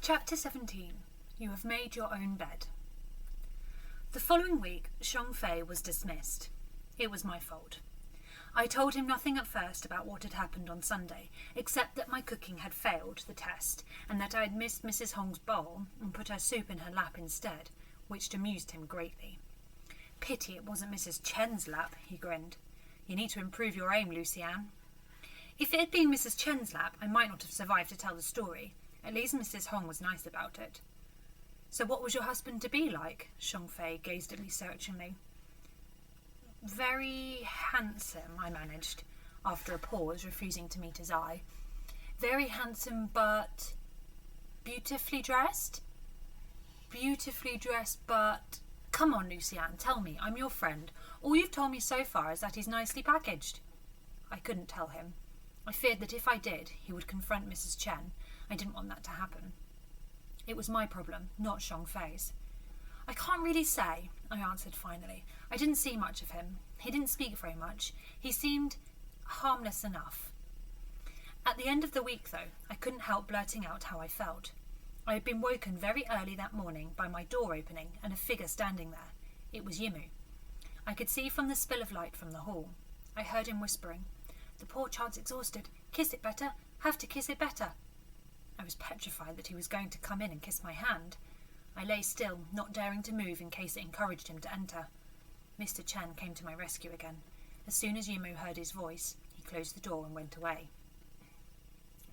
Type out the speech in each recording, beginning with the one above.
Chapter 17. You have made your own bed. The following week, Shang Fei was dismissed. It was my fault. I told him nothing at first about what had happened on Sunday, except that my cooking had failed the test, and that I had missed Mrs. Hong's bowl and put her soup in her lap instead, which amused him greatly. Pity it wasn't Mrs. Chen's lap, he grinned. You need to improve your aim, Lucianne. If it had been Mrs. Chen's lap, I might not have survived to tell the story. At least Mrs. Hong was nice about it. So what was your husband to be like? Shang Fei gazed at me searchingly. Very handsome, I managed, after a pause, refusing to meet his eye. Very handsome, but beautifully dressed? Beautifully dressed, but... Come on, Lucianne, tell me. I'm your friend. All you've told me so far is that he's nicely packaged. I couldn't tell him. I feared that if I did, he would confront Mrs. Chen. I didn't want that to happen. It was my problem, not Shang Fei's. I can't really say, I answered finally. I didn't see much of him. He didn't speak very much. He seemed harmless enough. At the end of the week, though, I couldn't help blurting out how I felt. I had been woken very early that morning by my door opening and a figure standing there. It was Yimu. I could see from the spill of light from the hall. I heard him whispering, "The poor child's exhausted. Kiss it better. Have to kiss it better." I was petrified that he was going to come in and kiss my hand. I lay still, not daring to move in case it encouraged him to enter. Mr. Chen came to my rescue again. As soon as Yimu heard his voice, he closed the door and went away.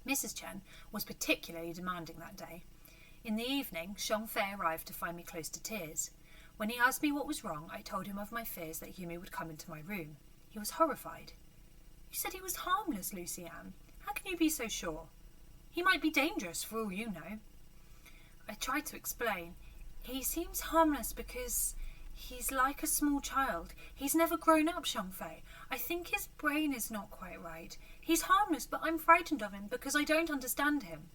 Mrs. Chen was particularly demanding that day. In the evening, Shang Fei arrived to find me close to tears. When he asked me what was wrong, I told him of my fears that Yimu would come into my room. He was horrified. "You said he was harmless, Lucianne. How can you be so sure? He might be dangerous for all you know." I tried to explain. "He seems harmless because he's like a small child. He's never grown up, Shang Fei. I think his brain is not quite right. He's harmless, but I'm frightened of him because I don't understand him."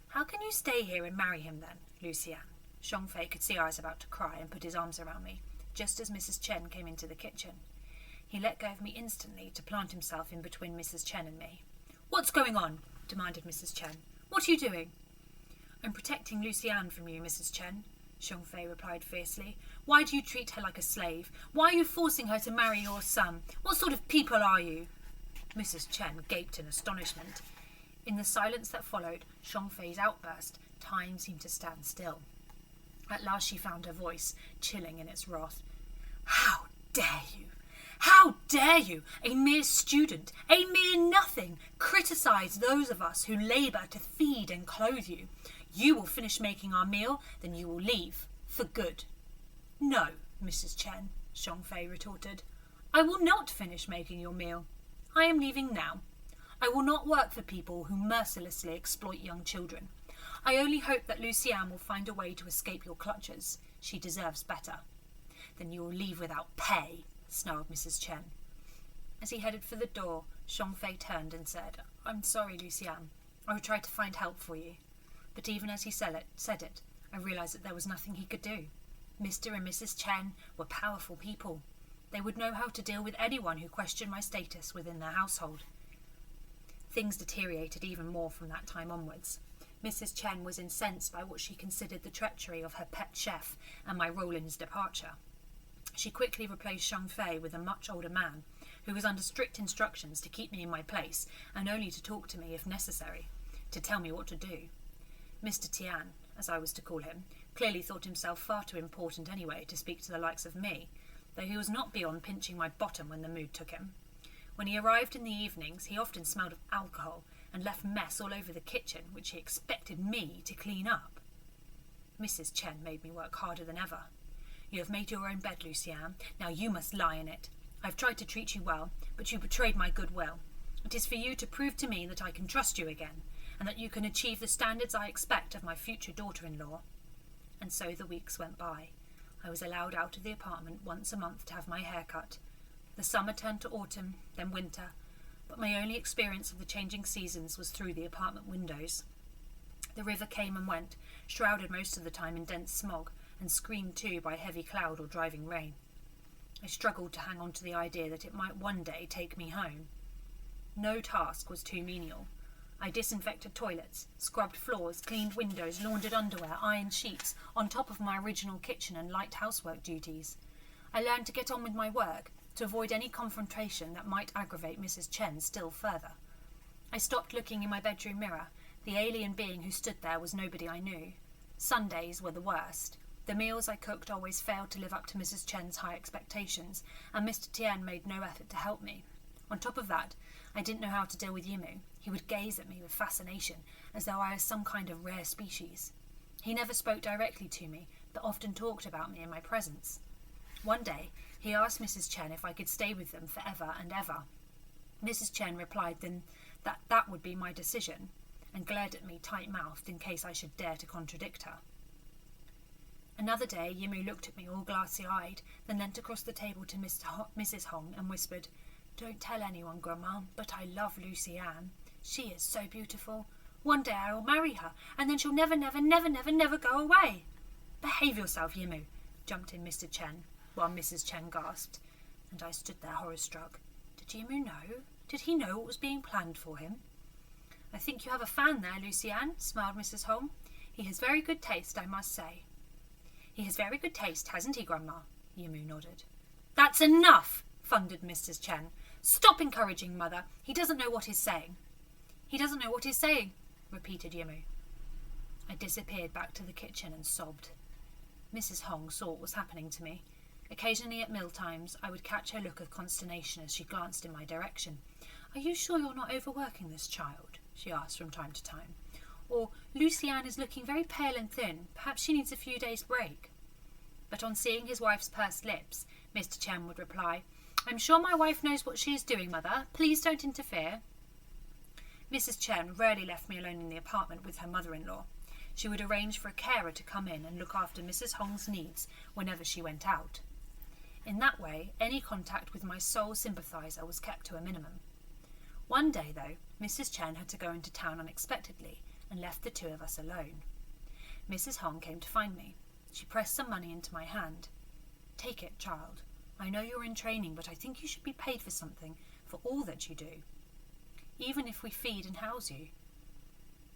"How can you stay here and marry him then, Lucianne?" Shang Fei could see I was about to cry and put his arms around me, just as Mrs. Chen came into the kitchen. He let go of me instantly to plant himself in between Mrs. Chen and me. "What's going on?" demanded Mrs. Chen. "What are you doing?" "I'm protecting Lucianne from you, Mrs. Chen," Shang Fei replied fiercely. "Why do you treat her like a slave? Why are you forcing her to marry your son? What sort of people are you?" Mrs. Chen gaped in astonishment. In the silence that followed Shang Fei's outburst, time seemed to stand still. At last she found her voice, chilling in its wrath. "How dare you? How dare you, a mere student, a mere nothing, criticise those of us who labour to feed and clothe you? You will finish making our meal, then you will leave, for good." "No, Mrs. Chen," Shang Fei retorted. "I will not finish making your meal. I am leaving now. I will not work for people who mercilessly exploit young children. I only hope that Lucianne will find a way to escape your clutches. She deserves better." "Then you will leave without pay," snarled Mrs. Chen. As he headed for the door, Shang Fei turned and said, "I'm sorry, Lucianne. I will try to find help for you." But even as he said it, I realised that there was nothing he could do. Mr. and Mrs. Chen were powerful people. They would know how to deal with anyone who questioned my status within their household. Things deteriorated even more from that time onwards. Mrs. Chen was incensed by what she considered the treachery of her pet chef and my role in his departure. She quickly replaced Shang Fei with a much older man, who was under strict instructions to keep me in my place and only to talk to me if necessary, to tell me what to do. Mr. Tian, as I was to call him, clearly thought himself far too important anyway to speak to the likes of me, though he was not beyond pinching my bottom when the mood took him. When he arrived in the evenings, he often smelled of alcohol and left mess all over the kitchen, which he expected me to clean up. Mrs. Chen made me work harder than ever. "You have made your own bed, Lucianne. Now you must lie in it. I've tried to treat you well, but you betrayed my goodwill. It is for you to prove to me that I can trust you again, and that you can achieve the standards I expect of my future daughter-in-law." And so the weeks went by. I was allowed out of the apartment once a month to have my hair cut. The summer turned to autumn, then winter, but my only experience of the changing seasons was through the apartment windows. The river came and went, shrouded most of the time in dense smog, and screened too by heavy cloud or driving rain. I struggled to hang on to the idea that it might one day take me home. No task was too menial. I disinfected toilets, scrubbed floors, cleaned windows, laundered underwear, ironed sheets, on top of my original kitchen and light housework duties. I learned to get on with my work, to avoid any confrontation that might aggravate Mrs. Chen still further. I stopped looking in my bedroom mirror. The alien being who stood there was nobody I knew. Sundays were the worst. The meals I cooked always failed to live up to Mrs. Chen's high expectations, and Mr. Tien made no effort to help me. On top of that, I didn't know how to deal with Yimu. He would gaze at me with fascination, as though I was some kind of rare species. He never spoke directly to me, but often talked about me in my presence. One day, he asked Mrs. Chen if I could stay with them forever and ever. Mrs. Chen replied then that would be my decision, and glared at me tight-mouthed in case I should dare to contradict her. Another day, Yimu looked at me all glassy-eyed, then leant across the table to Mrs. Hong and whispered, "Don't tell anyone, Grandma, but I love Lucy Ann. She is so beautiful. One day I will marry her, and then she'll never, never, never, never, never go away." "Behave yourself, Yimu," jumped in Mr. Chen, while Mrs. Chen gasped, and I stood there horror-struck. Did Yimu know? Did he know what was being planned for him? "I think you have a fan there, Lucy Ann," smiled Mrs. Hong. "He has very good taste, I must say." "He has very good taste, hasn't he, Grandma?" Yimu nodded. "That's enough!" thundered Mrs. Chen. "Stop encouraging Mother. He doesn't know what he's saying." "He doesn't know what he's saying," repeated Yimu. I disappeared back to the kitchen and sobbed. Mrs. Hong saw what was happening to me. Occasionally at mealtimes, I would catch her look of consternation as she glanced in my direction. "Are you sure you're not overworking this child?" she asked from time to time. Or, "Lucy Ann is looking very pale and thin. Perhaps she needs a few days' break." But on seeing his wife's pursed lips, Mr. Chen would reply, "I'm sure my wife knows what she is doing, Mother. Please don't interfere." Mrs. Chen rarely left me alone in the apartment with her mother-in-law. She would arrange for a carer to come in and look after Mrs. Hong's needs whenever she went out. In that way, any contact with my sole sympathiser was kept to a minimum. One day, though, Mrs. Chen had to go into town unexpectedly and left the two of us alone. Mrs. Hong came to find me. She pressed some money into my hand. "Take it, child. I know you're in training, but I think you should be paid for something for all that you do, even if we feed and house you."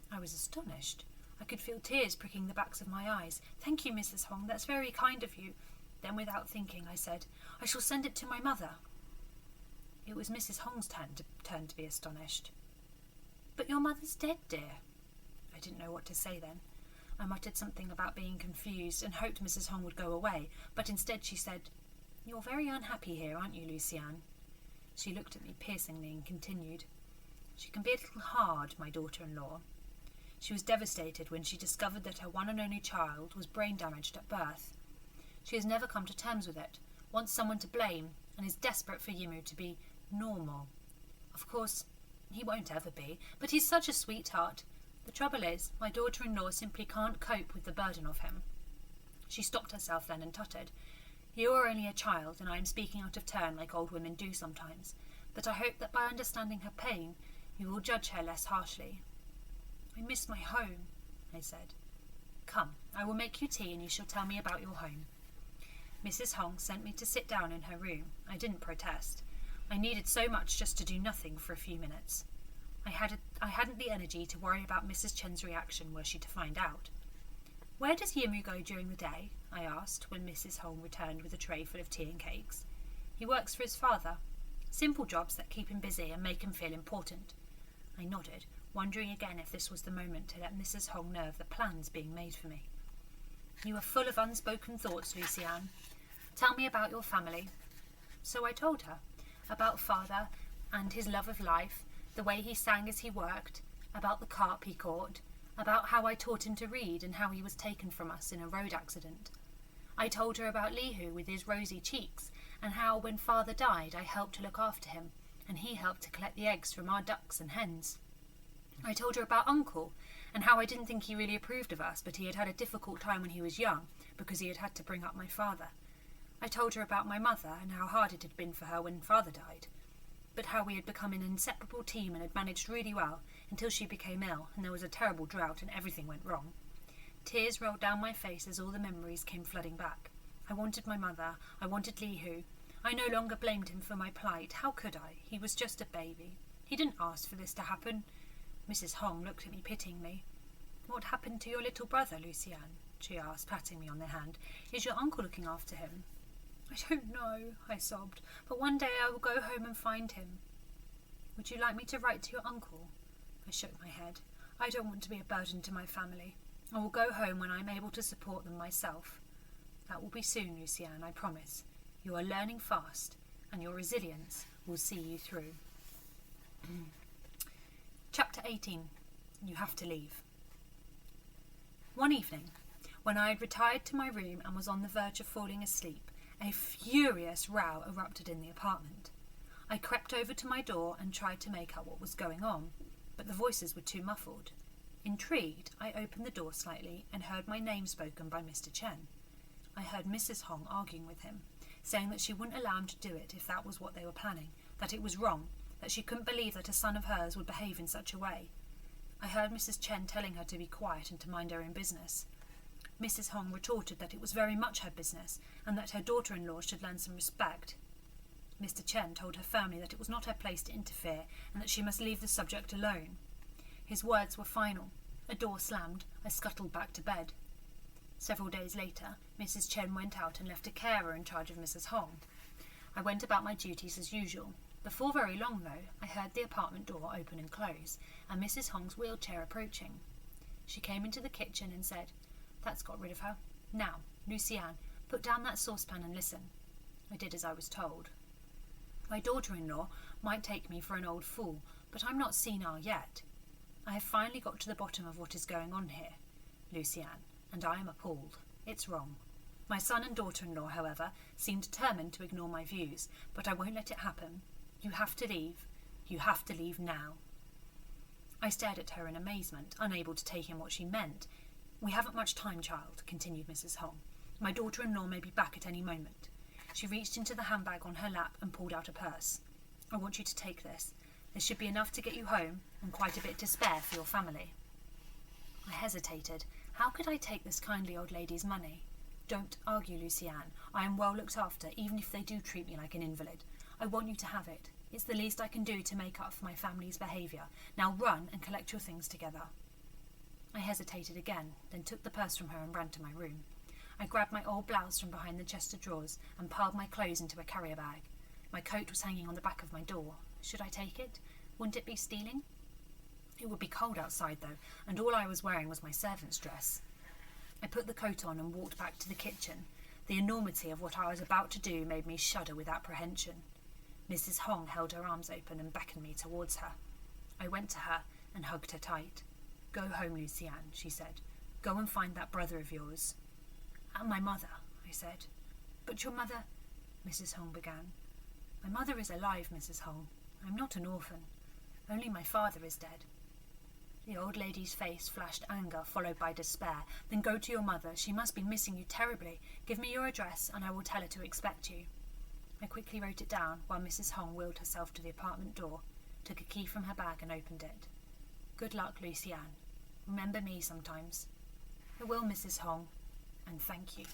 I was astonished. I could feel tears pricking the backs of my eyes. "Thank you, Mrs. Hong. That's very kind of you." Then, without thinking, I said, "I shall send it to my mother." It was Mrs. Hong's turn to be astonished. "But your mother's dead, dear." I didn't know what to say then. I muttered something about being confused and hoped Mrs. Hong would go away, but instead she said, "You're very unhappy here, aren't you, Lucy Ann?" She looked at me piercingly and continued, "She can be a little hard, my daughter-in-law. She was devastated when she discovered that her one and only child was brain damaged at birth. She has never come to terms with it, wants someone to blame, and is desperate for Yimu to be normal. Of course, he won't ever be, but he's such a sweetheart. The trouble is, my daughter-in-law simply can't cope with the burden of him." She stopped herself then and tutted, "You are only a child, and I am speaking out of turn like old women do sometimes, but I hope that by understanding her pain, you will judge her less harshly." "I miss my home," I said. "Come, I will make you tea and you shall tell me about your home." Mrs. Hong sent me to sit down in her room. I didn't protest. I needed so much just to do nothing for a few minutes. I hadn't the energy to worry about Mrs. Chen's reaction were she to find out. "Where does Yimu go during the day?" I asked when Mrs. Hong returned with a tray full of tea and cakes. "He works for his father. Simple jobs that keep him busy and make him feel important." I nodded, wondering again if this was the moment to let Mrs. Hong know of the plans being made for me. "You are full of unspoken thoughts, Lucy Ann. Tell me about your family." So I told her about father and his love of life, the way he sang as he worked, about the carp he caught, about how I taught him to read and how he was taken from us in a road accident. I told her about Lihu with his rosy cheeks, and how when father died I helped to look after him, and he helped to collect the eggs from our ducks and hens. I told her about Uncle, and how I didn't think he really approved of us, but he had had a difficult time when he was young, because he had had to bring up my father. I told her about my mother, and how hard it had been for her when father died, but how we had become an inseparable team and had managed really well, until she became ill, and there was a terrible drought and everything went wrong. Tears rolled down my face as all the memories came flooding back. I wanted my mother, I wanted Lihu. I no longer blamed him for my plight. How could I? He was just a baby. He didn't ask for this to happen. Mrs. Hong looked at me pityingly. "What happened to your little brother, Luciane?" she asked, patting me on the hand. "Is your uncle looking after him?" "I don't know," I sobbed, "but one day I will go home and find him." "Would you like me to write to your uncle?" I shook my head. "I don't want to be a burden to my family. I will go home when I am able to support them myself." "That will be soon, Luciane, I promise. You are learning fast, and your resilience will see you through." Chapter 18. You have to leave. One evening, when I had retired to my room and was on the verge of falling asleep, a furious row erupted in the apartment. I crept over to my door and tried to make out what was going on, but the voices were too muffled. Intrigued, I opened the door slightly and heard my name spoken by Mr. Chen. I heard Mrs. Hong arguing with him, saying that she wouldn't allow him to do it if that was what they were planning, that it was wrong, that she couldn't believe that a son of hers would behave in such a way. I heard Mrs. Chen telling her to be quiet and to mind her own business. Mrs. Hong retorted that it was very much her business, and that her daughter-in-law should learn some respect. Mr. Chen told her firmly that it was not her place to interfere, and that she must leave the subject alone. His words were final. A door slammed. I scuttled back to bed. Several days later, Mrs. Chen went out and left a carer in charge of Mrs. Hong. I went about my duties as usual. Before very long, though, I heard the apartment door open and close, and Mrs. Hong's wheelchair approaching. She came into the kitchen and said, "That's got rid of her. Now, Luciane, put down that saucepan and listen." I did as I was told. My daughter-in-law might take me for an old fool, but I'm not senile yet. I have finally got to the bottom of what is going on here, Luciane, and I am appalled. It's wrong. My son and daughter-in-law, however, seem determined to ignore my views, but I won't let it happen. You have to leave. You have to leave now. I stared at her in amazement, unable to take in what she meant. "We haven't much time, child," continued Mrs. Hong. "My daughter-in-law may be back at any moment." She reached into the handbag on her lap and pulled out a purse. "I want you to take this. There should be enough to get you home, and quite a bit to spare for your family." I hesitated. How could I take this kindly old lady's money? "Don't argue, Luciane. I am well looked after, even if they do treat me like an invalid. I want you to have it. It's the least I can do to make up for my family's behaviour. Now run and collect your things together." I hesitated again, then took the purse from her and ran to my room. I grabbed my old blouse from behind the chest of drawers and piled my clothes into a carrier bag. My coat was hanging on the back of my door. Should I take it? Wouldn't it be stealing? It would be cold outside, though, and all I was wearing was my servant's dress. I put the coat on and walked back to the kitchen. The enormity of what I was about to do made me shudder with apprehension. Mrs. Hong held her arms open and beckoned me towards her. I went to her and hugged her tight. "Go home, Luciane," she said. "Go and find that brother of yours." "And my mother," I said. "But your mother—" Mrs. Hong began. "My mother is alive, Mrs. Hong. I'm not an orphan. Only my father is dead." The old lady's face flashed anger, followed by despair. "Then go to your mother. She must be missing you terribly. Give me your address, and I will tell her to expect you." I quickly wrote it down, while Mrs. Hong wheeled herself to the apartment door, took a key from her bag and opened it. "Good luck, Luciane. Remember me sometimes." "I will, Mrs. Hong, and thank you."